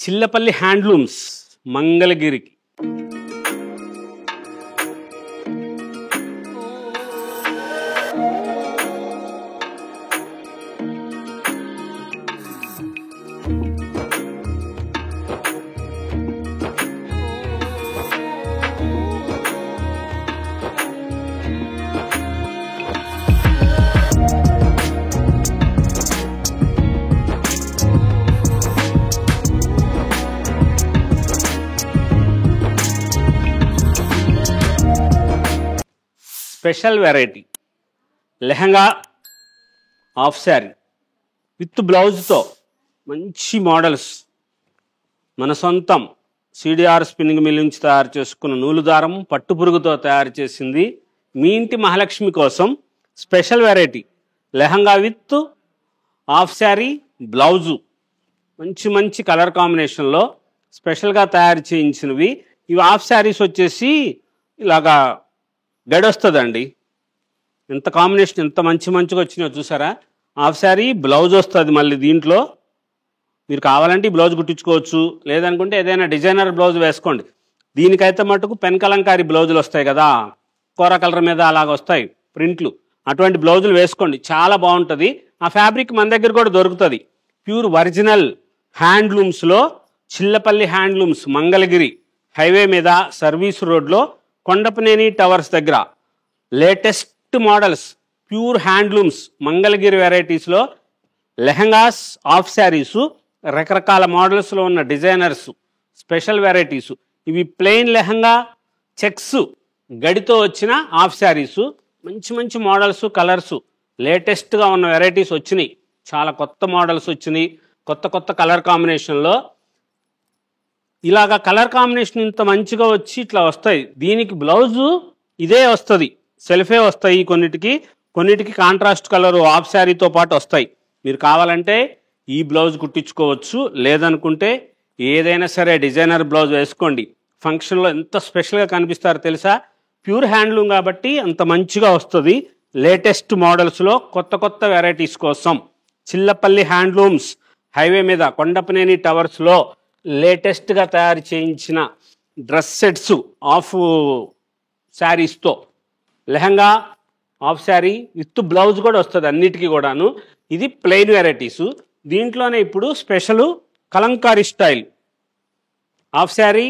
Chillapalli handlooms మంగళగిరికి. Special variety lehenga half sari with బ్లౌజ్తో మంచి మోడల్స్, మన సొంతం సిడిఆర్ స్పిన్నింగ్ మిల్ నుంచి తయారు చేసుకున్న నూలు దారం పట్టు పురుగుతో తయారు చేసింది. మీ ఇంటి మహాలక్ష్మి కోసం special variety lehenga with half sari blouse, మంచి మంచి కలర్ కాంబినేషన్లో స్పెషల్గా తయారు చేయించినవి. ఇవి హాఫ్ శారీస్ వచ్చేసి ఇలాగా గడొస్తుందండి. ఎంత కాంబినేషన్ ఎంత మంచిగా వచ్చినాయో చూసారా. హాఫ్ శారీ బ్లౌజ్ వస్తుంది. మళ్ళీ దీంట్లో మీరు కావాలంటే ఈ బ్లౌజ్ కుట్టించుకోవచ్చు, లేదనుకుంటే ఏదైనా డిజైనర్ బ్లౌజ్ వేసుకోండి. దీనికైతే మటుకు పెన్ కలంకారీ బ్లౌజులు వస్తాయి కదా, కోర కలర్ మీద అలాగ వస్తాయి ప్రింట్లు, అటువంటి బ్లౌజులు వేసుకోండి, చాలా బాగుంటుంది. ఆ ఫ్యాబ్రిక్ మన దగ్గర కూడా దొరుకుతుంది. ప్యూర్ ఒరిజినల్ హ్యాండ్లూమ్స్లో చిల్లపల్లి హ్యాండ్లూమ్స్ మంగళగిరి హైవే మీద సర్వీస్ రోడ్లో కొండపనేని టవర్స్ దగ్గర latest models pure handlooms Mangalagiri వెరైటీస్లో లెహంగాస్ హాఫ్ శారీసు, రకరకాల మోడల్స్లో ఉన్న డిజైనర్స్ స్పెషల్ వెరైటీసు. ఇవి ప్లెయిన్ లెహంగా చెక్స్ గడితో వచ్చిన హాఫ్ శారీసు, మంచి మంచి మోడల్స్ కలర్స్ లేటెస్ట్గా ఉన్న వెరైటీస్ వచ్చినాయి. చాలా కొత్త మోడల్స్ వచ్చినాయి, కొత్త కొత్త కలర్ కాంబినేషన్లో. ఇలాగా కలర్ కాంబినేషన్ ఇంత మంచిగా వచ్చి ఇట్లా వస్తాయి. దీనికి బ్లౌజు ఇదే వస్తుంది, సెల్ఫే వస్తాయి. కొన్నిటికి కాంట్రాస్ట్ కలర్ హాఫ్ శారీతో పాటు వస్తాయి. మీరు కావాలంటే ఈ బ్లౌజ్ కుట్టించుకోవచ్చు, లేదనుకుంటే ఏదైనా సరే డిజైనర్ బ్లౌజ్ వేసుకోండి. ఫంక్షన్లో ఎంత స్పెషల్గా కనిపిస్తారో తెలుసా. ప్యూర్ హ్యాండ్లూమ్ కాబట్టి అంత మంచిగా వస్తుంది. లేటెస్ట్ మోడల్స్లో కొత్త కొత్త వెరైటీస్ కోసం చిల్లపల్లి హ్యాండ్లూమ్స్ హైవే మీద కొండపనేని టవర్స్లో లేటెస్ట్గా తయారు చేయించిన డ్రెస్ సెట్స్ హాఫ్ శారీస్తో lehenga half sari with blouse కూడా వస్తుంది అన్నిటికీ కూడాను. ఇది ప్లెయిన్ వెరైటీసు. దీంట్లోనే ఇప్పుడు special kalamkari style half sari,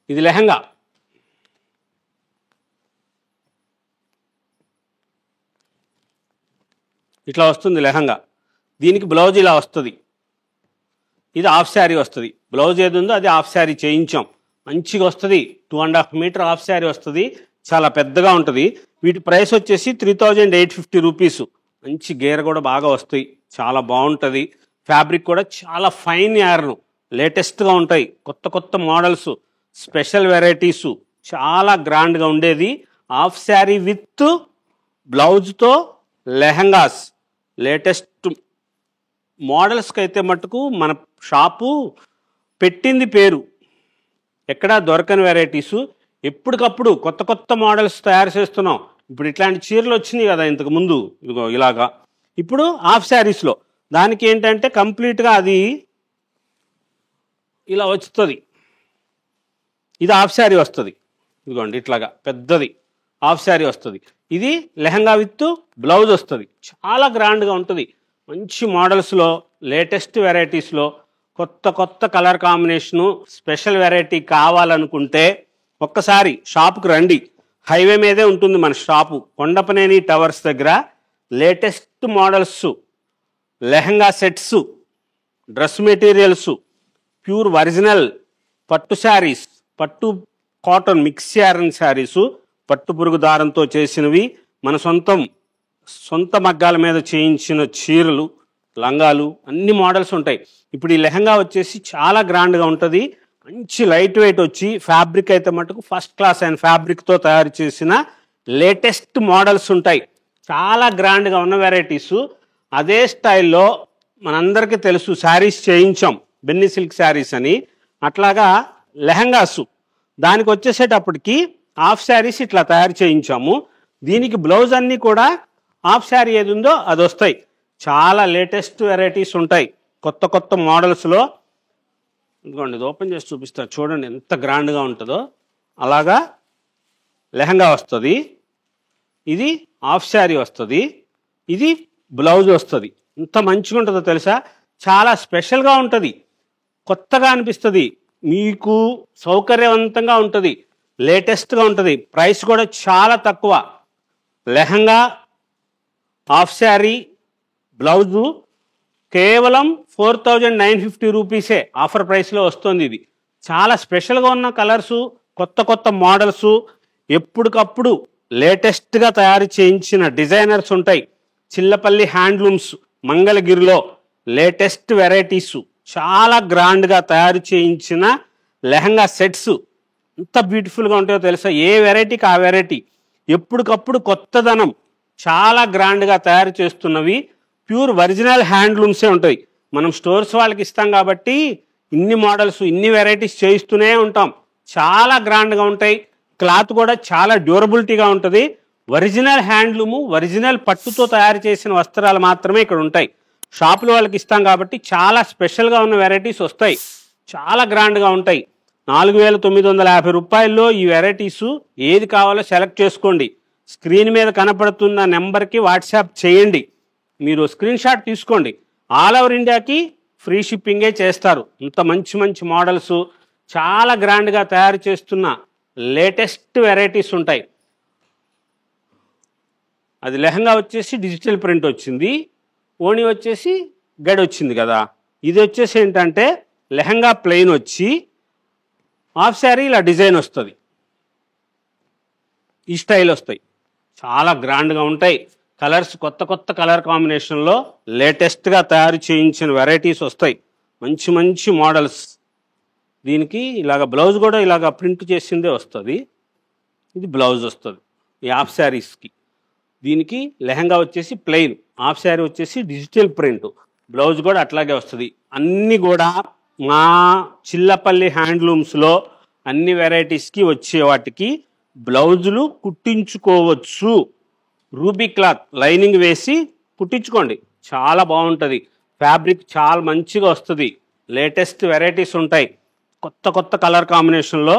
ఇది లెహంగా. ఇట్లా వస్తుంది లెహంగా, దీనికి బ్లౌజ్ ఇలా వస్తుంది. ఇది హాఫ్ శారీ వస్తుంది. బ్లౌజ్ ఏది ఉందో అది హాఫ్ శారీ చేయించాం, మంచిగా వస్తుంది. 2.5 మీటర్ హాఫ్ శారీ వస్తుంది, చాలా పెద్దగా ఉంటుంది. వీటి ప్రైస్ వచ్చేసి 3850 రూపీస్. మంచి గేర్ కూడా బాగా వస్తాయి, చాలా బాగుంటుంది. ఫ్యాబ్రిక్ కూడా చాలా ఫైన్ యార్న్, లేటెస్ట్గా ఉంటాయి. కొత్త కొత్త మోడల్స్ స్పెషల్ వెరైటీసు, చాలా గ్రాండ్గా ఉండేది. హాఫ్ శారీ విత్ బ్లౌజ్తో లెహంగాస్ లేటెస్ట్ మోడల్స్కి అయితే మటుకు మన షాపు పెట్టింది పేరు, ఎక్కడా దొరకని వెరైటీసు. ఎప్పటికప్పుడు కొత్త కొత్త మోడల్స్ తయారు చేస్తున్నాం. ఇప్పుడు ఇట్లాంటి చీరలు వచ్చినాయి కదా ఇంతకు ముందు, ఇదిగో ఇలాగా. ఇప్పుడు హాఫ్ శారీస్లో దానికి ఏంటంటే కంప్లీట్గా అది ఇలా వస్తుంది. ఇది హాఫ్ శారీ వస్తుంది, ఇదిగోండి ఇట్లాగా పెద్దది హాఫ్ శారీ వస్తుంది. ఇది లెహంగా విత్ బ్లౌజ్ వస్తుంది, చాలా గ్రాండ్గా ఉంటుంది. మంచి మోడల్స్లో లేటెస్ట్ వెరైటీస్లో కొత్త కొత్త కలర్ కాంబినేషను స్పెషల్ వెరైటీ కావాలనుకుంటే ఒక్కసారి షాపుకు రండి. హైవే మీదే ఉంటుంది మన షాపు, కొండపనేని టవర్స్ దగ్గర. Latest models lehenga sets, dress materials, pure original పట్టు శారీస్, పట్టు కాటన్ మిక్స్ యారన్ శారీసు, పట్టు పురుగు దారంతో చేసినవి, మన సొంత మగ్గాల మీద చేయించిన చీరలు, లంగాలు, అన్ని మోడల్స్ ఉంటాయి. ఇప్పుడు ఈ లెహంగా వచ్చేసి చాలా గ్రాండ్గా ఉంటుంది. మంచి లైట్ వెయిట్ వచ్చి ఫ్యాబ్రిక్ అయితే మటుకు ఫస్ట్ క్లాస్ అయిన ఫ్యాబ్రిక్తో తయారు చేసిన లేటెస్ట్ మోడల్స్ ఉంటాయి. చాలా గ్రాండ్గా ఉన్న వెరైటీసు. అదే స్టైల్లో మనందరికీ తెలుసు శారీస్ చేయించాం, బెన్నీ సిల్క్ శారీస్ అని. అట్లాగా లెహంగాసు దానికి వచ్చేసేటప్పటికి హాఫ్ శారీస్ ఇట్లా తయారు చేయించాము. దీనికి బ్లౌజ్ అన్నీ కూడా హాఫ్ శారీ ఏది ఉందో అది వస్తాయి. చాలా లేటెస్ట్ వెరైటీస్ ఉంటాయి. కొత్త కొత్త మోడల్స్లో. ఇదిగోండి, ఇది ఓపెన్ చేసి చూపిస్తారు చూడండి ఎంత గ్రాండ్గా ఉంటుందో. అలాగా లెహంగా వస్తుంది, ఇది హాఫ్ శారీ వస్తుంది, ఇది బ్లౌజ్ వస్తుంది. ఎంత మంచిగా ఉంటుందో తెలుసా, చాలా స్పెషల్గా ఉంటుంది, కొత్తగా అనిపిస్తుంది, మీకు సౌకర్యవంతంగా ఉంటుంది, లేటెస్ట్గా ఉంటుంది. ప్రైస్ కూడా చాలా తక్కువ. లెహంగా, హాఫ్ శారీ, బ్లౌజు కేవలం 4950 రూపీసే ఆఫర్ ప్రైస్లో వస్తుంది. ఇది చాలా స్పెషల్గా ఉన్న కలర్సు, కొత్త కొత్త మోడల్సు, ఎప్పటికప్పుడు లేటెస్ట్గా తయారు చేయించిన డిజైనర్స్ ఉంటాయి. చిల్లపల్లి హ్యాండ్లూమ్స్ మంగళగిరిలో లేటెస్ట్ వెరైటీసు, చాలా గ్రాండ్గా తయారు చేయించిన లెహంగా సెట్స్ ఎంత బ్యూటిఫుల్గా ఉంటాయో తెలుసా. ఏ వెరైటీకి ఆ వెరైటీ, ఎప్పటికప్పుడు కొత్తదనం, చాలా గ్రాండ్గా తయారు చేస్తున్నవి. ప్యూర్ ఒరిజినల్ హ్యాండ్లూమ్సే ఉంటాయి. మనం స్టోర్స్ వాళ్ళకి ఇస్తాం కాబట్టి ఇన్ని మోడల్స్, ఇన్ని వెరైటీస్ చేయిస్తూనే ఉంటాం. చాలా గ్రాండ్గా ఉంటాయి. క్లాత్ కూడా చాలా డ్యూరబిలిటీగా ఉంటుంది. ఒరిజినల్ హ్యాండ్లూము, ఒరిజినల్ పట్టుతో తయారు చేసిన వస్త్రాలు మాత్రమే ఇక్కడ ఉంటాయి. షాపుల వాళ్ళకి ఇస్తాం కాబట్టి చాలా స్పెషల్గా ఉన్న వెరైటీస్ వస్తాయి, చాలా గ్రాండ్గా ఉంటాయి. 4950 రూపాయల్లో ఈ వెరైటీసు ఏది కావాలో సెలెక్ట్ చేసుకోండి. స్క్రీన్ మీద కనపడుతున్న నెంబర్కి వాట్సాప్ చేయండి, మీరు స్క్రీన్ షాట్ తీసుకోండి. ఆల్ ఓవర్ ఇండియాకి ఫ్రీ షిప్పింగే చేస్తారు. ఇంత మంచి మంచి మోడల్స్, చాలా గ్రాండ్గా తయారు చేస్తున్న లేటెస్ట్ వెరైటీస్ ఉంటాయి. అది లెహంగా వచ్చేసి డిజిటల్ ప్రింట్ వచ్చింది, ఓణి వచ్చేసి గడ్ వచ్చింది కదా. ఇది వచ్చేసి ఏంటంటే లెహంగా ప్లెయిన్ వచ్చి హాఫ్ శారీ ఇలా డిజైన్ వస్తుంది, ఈ స్టైల్ వస్తాయి, చాలా గ్రాండ్గా ఉంటాయి. కలర్స్ కొత్త కొత్త కలర్ కాంబినేషన్లో లేటెస్ట్గా తయారు చేయించిన వెరైటీస్ వస్తాయి, మంచి మంచి మోడల్స్. దీనికి ఇలాగ బ్లౌజ్ కూడా ఇలాగ ప్రింట్ చేసిందే వస్తుంది. ఇది బ్లౌజ్ వస్తుంది ఈ హాఫ్ శారీస్కి. దీనికి లెహంగా వచ్చేసి ప్లెయిన్, హాఫ్ శారీ వచ్చేసి డిజిటల్ ప్రింట్, బ్లౌజ్ కూడా అట్లాగే వస్తుంది. అన్నీ కూడా మా చిల్లపల్లి హ్యాండ్లూమ్స్లో అన్ని వెరైటీస్కి వచ్చే వాటికి బ్లౌజులు కుట్టించుకోవచ్చు. రూబీ క్లాత్ లైనింగ్ వేసి కుట్టించుకోండి, చాలా బాగుంటుంది. ఫ్యాబ్రిక్ చాలా మంచిగా వస్తుంది. లేటెస్ట్ వెరైటీస్ ఉంటాయి, కొత్త కొత్త కలర్ కాంబినేషన్లో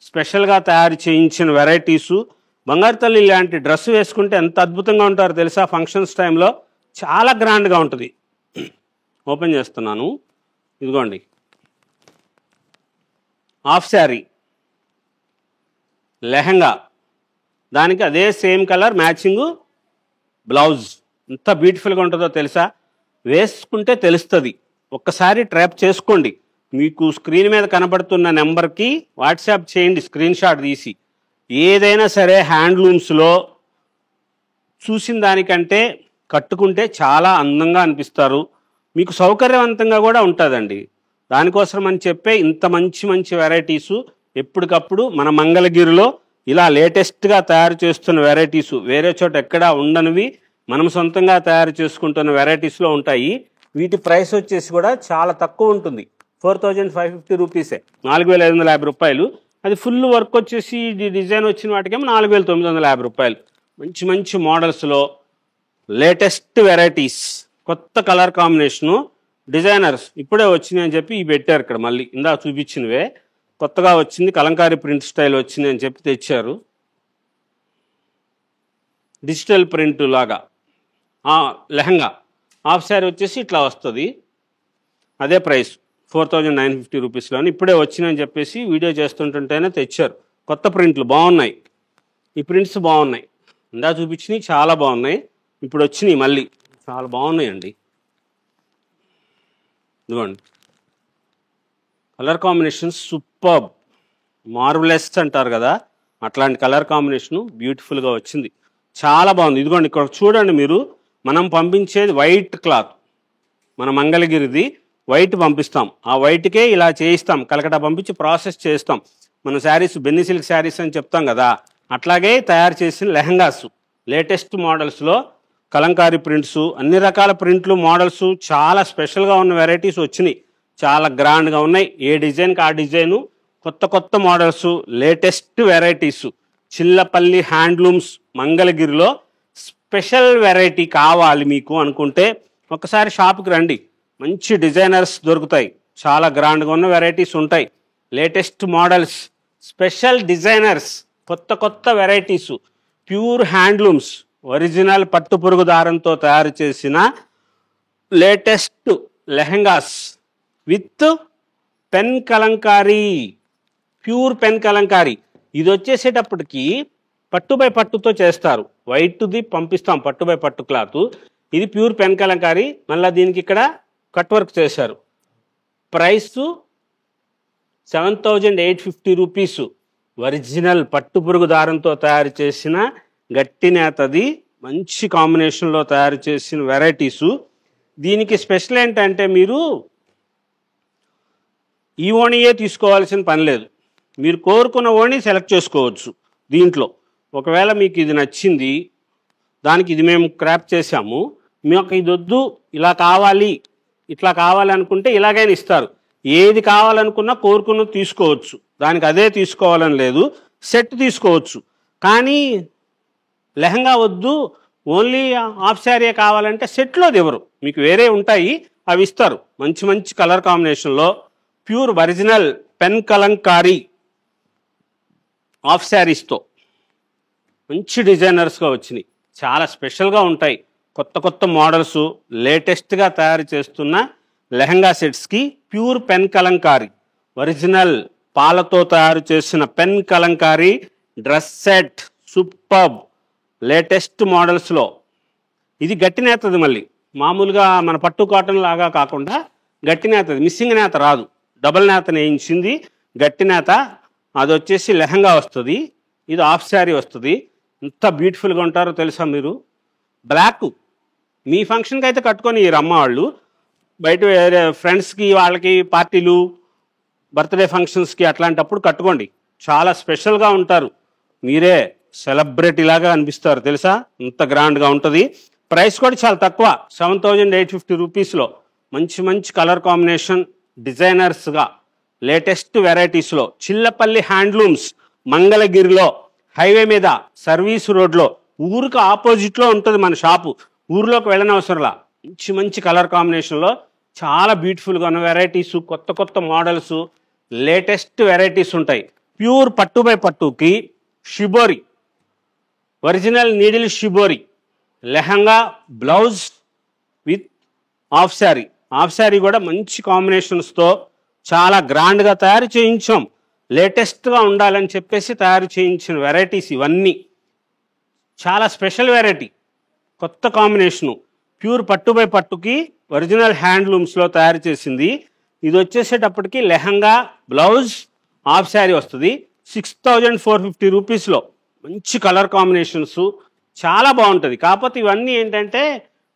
స్పెషల్గా తయారు చేయించిన వెరైటీసు. బంగారు తల్లి ఇలాంటి డ్రెస్ వేసుకుంటే ఎంత అద్భుతంగా ఉంటారో తెలుసా. ఫంక్షన్స్ టైంలో చాలా గ్రాండ్గా ఉంటుంది. ఓపెన్ చేస్తున్నాను, ఇదిగోండి హాఫ్ శారీ, లెహంగా, దానికి అదే సేమ్ కలర్ మ్యాచింగ్ బ్లౌజ్. ఎంత బ్యూటిఫుల్గా ఉంటుందో తెలుసా, వేసుకుంటే తెలుస్తుంది. ఒక్కసారి ట్రాప్ చేసుకోండి, మీకు స్క్రీన్ మీద కనబడుతున్న నెంబర్కి వాట్సాప్ చేయండి స్క్రీన్ షాట్ తీసి. ఏదైనా సరే హ్యాండ్లూమ్స్లో చూసిన దానికంటే కట్టుకుంటే చాలా అందంగా అనిపిస్తారు, మీకు సౌకర్యవంతంగా కూడా ఉంటుందండి. దానికోసం అని చెప్పే ఇంత మంచి మంచి వెరైటీసు ఎప్పటికప్పుడు మన మంగళగిరిలో ఇలా లేటెస్ట్గా తయారు చేస్తున్న వెరైటీసు, వేరే చోట ఎక్కడా ఉండనివి మనం సొంతంగా తయారు చేసుకుంటున్న వెరైటీస్లో ఉంటాయి. వీటి ప్రైస్ వచ్చేసి కూడా చాలా తక్కువ ఉంటుంది, 4550 రూపీసే, 4550 రూపాయలు. అది ఫుల్ వర్క్ వచ్చేసి డిజైన్ వచ్చిన వాటికేమో 4950 రూపాయలు. మంచి మంచి మోడల్స్లో లేటెస్ట్ వెరైటీస్, కొత్త కలర్ కాంబినేషను, డిజైనర్స్ ఇప్పుడే వచ్చినాయి అని చెప్పి ఇవి పెట్టారు ఇక్కడ. మళ్ళీ ఇందా చూపించినవే కొత్తగా వచ్చింది, కలంకారీ ప్రింట్ స్టైల్ వచ్చింది అని చెప్పి తెచ్చారు. డిజిటల్ ప్రింట్ లాగా లెహంగా, హాఫ్ శారీ వచ్చేసి ఇట్లా వస్తుంది. అదే ప్రైస్ 4950 రూపీస్లోని ఇప్పుడే వచ్చినాయని చెప్పేసి వీడియో చేస్తుంటుంటేనే తెచ్చారు. కొత్త ప్రింట్లు బాగున్నాయి, ఈ ప్రింట్స్ బాగున్నాయి, ఇందా చూపించినవి చాలా బాగున్నాయి, ఇప్పుడు వచ్చినాయి మళ్ళీ చాలా బాగున్నాయండి. ఇదిగోండి కలర్ కాంబినేషన్స్ సూపర్బ్, మార్వలెస్ అంటారు కదా, అట్లాంటి కలర్ కాంబినేషను బ్యూటిఫుల్గా వచ్చింది, చాలా బాగుంది. ఇదిగోండి ఇక్కడ చూడండి మీరు, మనం పంపించేది వైట్ క్లాత్, మన మంగళగిరిది వైట్ పంపిస్తాం, ఆ వైట్కే ఇలా చేయిస్తాం, కలకటా పంపించి ప్రాసెస్ చేస్తాం. మన శారీస్ బెన్నీ సిల్క్ శారీస్ అని చెప్తాం కదా, అట్లాగే తయారు చేసిన లెహంగాస్, లేటెస్ట్ మోడల్స్లో కలంకారీ ప్రింట్స్, అన్ని రకాల ప్రింట్లు మోడల్స్, చాలా స్పెషల్గా ఉన్న వెరైటీస్ వచ్చినాయి, చాలా గ్రాండ్గా ఉన్నాయి. ఏ డిజైన్కి ఆ డిజైను, కొత్త కొత్త models, latest varieties. Chillapalli handlooms మంగళగిరిలో స్పెషల్ వెరైటీ కావాలి మీకు అనుకుంటే ఒకసారి షాప్కి రండి. మంచి డిజైనర్స్ దొరుకుతాయి, చాలా గ్రాండ్గా ఉన్న వెరైటీస్ ఉంటాయి, లేటెస్ట్ మోడల్స్, స్పెషల్ డిజైనర్స్, కొత్త కొత్త వెరైటీస్, ప్యూర్ హ్యాండ్లూమ్స్, ఒరిజినల్ పట్టుపురుగు దారంతో తయారు చేసిన latest lehengas with pen Kalamkari, pure pen Kalamkari. ఇది వచ్చేసేటప్పటికి పట్టు బై పట్టుతో చేస్తారు, వైట్ది పంపిస్తాం పట్టు బై పట్టు క్లాత్, ఇది ప్యూర్ పెన్ కలంకారీ. మళ్ళీ దీనికి ఇక్కడ కట్ వర్క్ చేశారు. Price 7,850 rupees. ఒరిజినల్ పట్టుపురుగు దారంతో తయారు చేసిన గట్టి నేతది, మంచి కాంబినేషన్లో తయారు చేసిన వెరైటీసు. దీనికి స్పెషల్ ఏంటంటే మీరు ఈ ఓణియే తీసుకోవాల్సిన పని లేదు, మీరు కోరుకున్న ఓణి సెలెక్ట్ చేసుకోవచ్చు. దీంట్లో ఒకవేళ మీకు ఇది నచ్చింది, దానికి ఇది మేము క్రాప్ చేసాము, మీకు ఇది వద్దు ఇలా కావాలి ఇట్లా కావాలనుకుంటే ఇలాగైనా ఇస్తారు. ఏది కావాలనుకున్నా కోరుకున్నది తీసుకోవచ్చు, దానికి అదే తీసుకోవాలని లేదు, సెట్ తీసుకోవచ్చు. కానీ లెహంగా వద్దు ఓన్లీ హాఫ్ శారీ కావాలంటే సెట్లోది ఎవరు, మీకు వేరే ఉంటాయి అవి ఇస్తారు. మంచి మంచి కలర్ కాంబినేషన్లో pure original pen kalamkari half శారీస్తో మంచి డిజైనర్స్గా వచ్చినాయి, చాలా స్పెషల్గా ఉంటాయి. కొత్త కొత్త మోడల్స్ లేటెస్ట్గా తయారు చేస్తున్న లెహంగా సెట్స్కి ప్యూర్ పెన్ కలంకారీ, ఒరిజినల్ పాలతో తయారు చేసిన pen kalamkari dress set, superb latest మోడల్స్లో. ఇది గట్టి నేతది, మళ్ళీ మామూలుగా మన పట్టు కాటన్ లాగా కాకుండా గట్టి నేతది, మిస్సింగ్ నేత రాదు, డబల్ నేత నేయించింది గట్టి నేత. అది వచ్చేసి లెహంగా వస్తుంది, ఇది హాఫ్ శారీ వస్తుంది. ఎంత బ్యూటిఫుల్గా ఉంటారో తెలుసా మీరు. బ్లాక్ మీ ఫంక్షన్కి అయితే కట్టుకొని ఈ అమ్మ వాళ్ళు, బయట వేరే ఫ్రెండ్స్కి వాళ్ళకి పార్టీలు బర్త్డే ఫంక్షన్స్కి అట్లాంటప్పుడు కట్టుకోండి, చాలా స్పెషల్గా ఉంటారు, మీరే సెలబ్రిటీ లాగా అనిపిస్తారు తెలుసా, ఇంత గ్రాండ్గా ఉంటుంది. ప్రైస్ కూడా చాలా తక్కువ, 7,850 రూపీస్లో మంచి మంచి కలర్ కాంబినేషన్ డిజైనర్స్గా లేటెస్ట్ వెరైటీస్లో. చిల్లపల్లి హ్యాండ్లూమ్స్, మంగళగిరిలో హైవే మీద సర్వీస్ రోడ్లో, ఊరికి ఆపోజిట్లో ఉంటుంది మన షాపు, ఊరిలోకి వెళ్ళనవసరంలా. మంచి మంచి కలర్ కాంబినేషన్లో చాలా బ్యూటిఫుల్గా ఉన్న వెరైటీసు, కొత్త కొత్త మోడల్స్, లేటెస్ట్ వెరైటీస్ ఉంటాయి. ప్యూర్ పట్టు బై పట్టుకి shibori, original needle shibori lehenga, blouse with half sari. Half sari కూడా మంచి కాంబినేషన్స్తో చాలా గ్రాండ్గా తయారు చేయించాం, లేటెస్ట్గా ఉండాలని చెప్పేసి తయారు చేయించిన వెరైటీస్ ఇవన్నీ. చాలా స్పెషల్ వెరైటీ, కొత్త కాంబినేషను, ప్యూర్ పట్టు బై పట్టుకి ఒరిజినల్ హ్యాండ్లూమ్స్లో తయారు చేసింది. ఇది వచ్చేసేటప్పటికి లెహంగా, బ్లౌజ్, హాఫ్ శారీ వస్తుంది. 6,450 రూపీస్లో మంచి కలర్ కాంబినేషన్స్, చాలా బాగుంటుంది. కాకపోతే ఇవన్నీ ఏంటంటే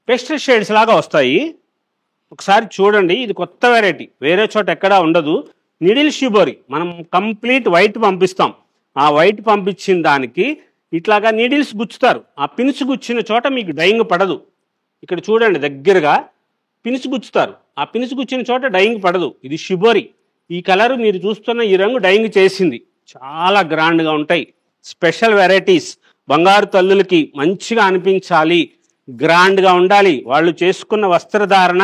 పెస్టల్ షేడ్స్ లాగా వస్తాయి, ఒకసారి చూడండి. ఇది కొత్త వెరైటీ, వేరే చోట ఎక్కడా ఉండదు. నిడిల్ షిబోరి మనం కంప్లీట్ వైట్ పంపిస్తాం, ఆ వైట్ పంపించిన దానికి ఇట్లాగా నీడిల్స్ గుచ్చుతారు, ఆ పిన్స్ గుచ్చిన చోట మీకు డైయింగ్ పడదు. ఇక్కడ చూడండి దగ్గరగా పిన్స్ గుచ్చుతారు, ఆ పిన్స్ గుచ్చిన చోట డైయింగ్ పడదు. ఇది షిబోరి, ఈ కలర్ మీరు చూస్తున్న ఈ రంగు డైయింగ్ చేసింది, చాలా గ్రాండ్గా ఉంటాయి. స్పెషల్ వెరైటీస్, బంగారు తల్లులకి మంచిగా అనిపించాలి, గ్రాండ్గా ఉండాలి, వాళ్ళు చేసుకున్న వస్త్రధారణ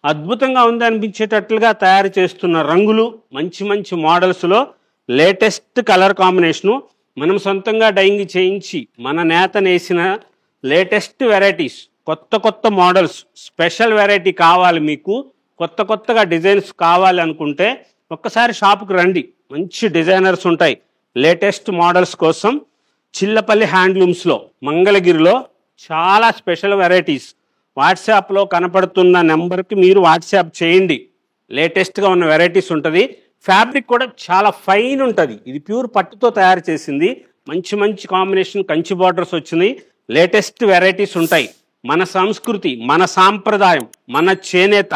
అద్భుతంగా ఉంది అనిపించేటట్లుగా తయారు చేస్తున్న రంగులు, మంచి మంచి మోడల్స్లో లేటెస్ట్ కలర్ కాంబినేషను, మనం సొంతంగా డైయింగ్ చేయించి మన నేత నేసిన లేటెస్ట్ వెరైటీస్, కొత్త కొత్త మోడల్స్, స్పెషల్ వెరైటీ కావాలి మీకు, కొత్త కొత్తగా డిజైన్స్ కావాలి అనుకుంటే ఒక్కసారి షాపుకి రండి, మంచి డిజైనర్స్ ఉంటాయి. లేటెస్ట్ మోడల్స్ కోసం చిల్లపల్లి హ్యాండ్లూమ్స్లో మంగళగిరిలో చాలా స్పెషల్ వెరైటీస్. వాట్సాప్లో కనపడుతున్న నెంబర్కి మీరు వాట్సాప్ చేయండి, లేటెస్ట్గా ఉన్న వెరైటీస్ ఉంటుంది. ఫ్యాబ్రిక్ కూడా చాలా ఫైన్ ఉంటుంది, ఇది ప్యూర్ పట్టుతో తయారు చేసింది, మంచి మంచి కాంబినేషన్, కంచి బార్డర్స్ వచ్చినాయి, లేటెస్ట్ వెరైటీస్ ఉంటాయి. మన సంస్కృతి, మన సాంప్రదాయం, మన చేనేత,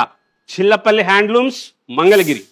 చిల్లపల్లి హ్యాండ్లూమ్స్ మంగళగిరి.